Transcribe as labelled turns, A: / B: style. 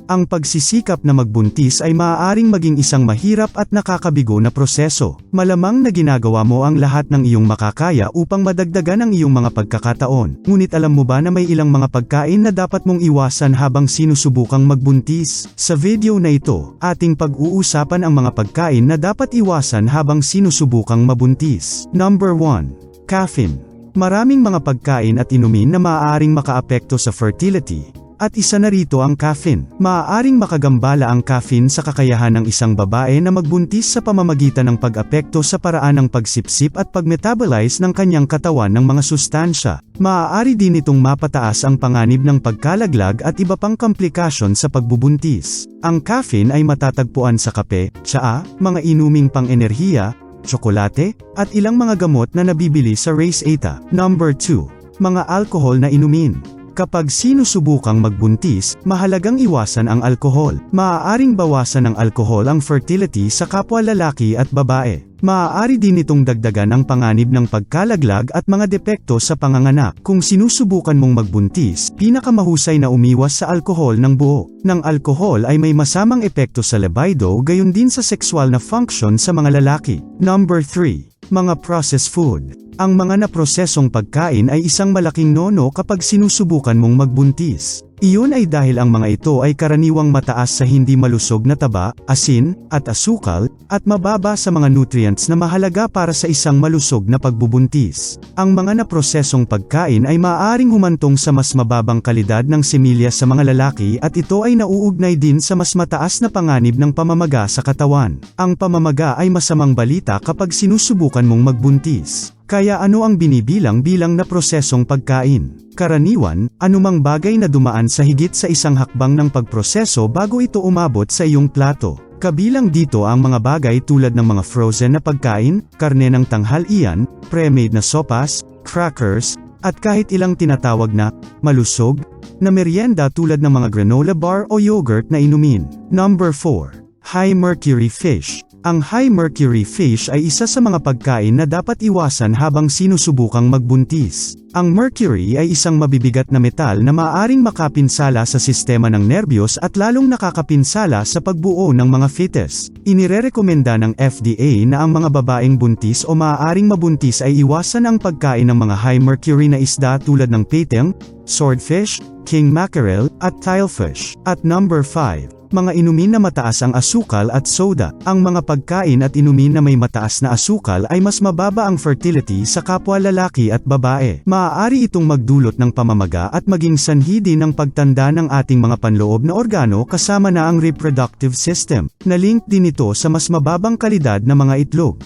A: Ang pagsisikap na magbuntis ay maaaring maging isang mahirap at nakakabigo na proseso. Malamang na ginagawa mo ang lahat ng iyong makakaya upang madagdagan ang iyong mga pagkakataon. Ngunit alam mo ba na may ilang mga pagkain na dapat mong iwasan habang sinusubukang magbuntis? Sa video na ito, ating pag-uusapan ang mga pagkain na dapat iwasan habang sinusubukang mabuntis. Number 1. Caffeine. Maraming mga pagkain at inumin na maaaring makaapekto sa fertility. At isa na rito ang caffeine. Maaaring makagambala ang caffeine sa kakayahan ng isang babae na magbuntis sa pamamagitan ng pag-apekto sa paraan ng pagsipsip at pag-metabolize ng kanyang katawan ng mga sustansya. Maaari din itong mapataas ang panganib ng pagkalaglag at iba pang komplikasyon sa pagbubuntis. Ang caffeine ay matatagpuan sa kape, tsaa, mga inuming pang-enerhiya, tsokolate, at ilang mga gamot na nabibili sa Race Eta. Number 2. Mga alkohol na inumin. Kapag sinusubukang magbuntis, mahalagang iwasan ang alkohol. Maaaring bawasan ng alkohol ang fertility sa kapwa lalaki at babae. Maaari din itong dagdagan ang panganib ng pagkalaglag at mga depekto sa panganganak. Kung sinusubukan mong magbuntis, pinakamahusay na umiwas sa alkohol ng buo. Ng alkohol ay may masamang epekto sa libido gayon din sa sexual na function sa mga lalaki. Number 3. Mga processed food. Ang mga naprosesong pagkain ay isang malaking no-no kapag sinusubukan mong magbuntis. Iyon ay dahil ang mga ito ay karaniwang mataas sa hindi malusog na taba, asin, at asukal, at mababa sa mga nutrients na mahalaga para sa isang malusog na pagbubuntis. Ang mga naprosesong pagkain ay maaaring humantong sa mas mababang kalidad ng semilya sa mga lalaki at ito ay nauugnay din sa mas mataas na panganib ng pamamaga sa katawan. Ang pamamaga ay masamang balita kapag sinusubukan mong magbuntis. Kaya ano ang binibilang bilang na prosesong pagkain? Karaniwan, anumang bagay na dumaan sa higit sa isang hakbang ng pagproseso bago ito umabot sa iyong plato. Kabilang dito ang mga bagay tulad ng mga frozen na pagkain, karne ng tanghalian, pre-made na sopas, crackers, at kahit ilang tinatawag na malusog na merienda tulad ng mga granola bar o yogurt na inumin. Number 4. High mercury fish. Ang high mercury fish ay isa sa mga pagkain na dapat iwasan habang sinusubukang magbuntis. Ang mercury ay isang mabibigat na metal na maaaring makapinsala sa sistema ng nerbiyos at lalong nakakapinsala sa pagbuo ng mga fetus. Inirerekomenda ng FDA na ang mga babaeng buntis o maaaring mabuntis ay iwasan ang pagkain ng mga high mercury na isda tulad ng pateng, swordfish, king mackerel, at tilefish. At number 5. Mga inumin na mataas ang asukal at soda. Ang mga pagkain at inumin na may mataas na asukal ay mas mababa ang fertility sa kapwa lalaki at babae. Maaari itong magdulot ng pamamaga at maging sanhi din ng pagtanda ng ating mga panloob na organo kasama na ang reproductive system. Nalink din ito sa mas mababang kalidad na mga itlog.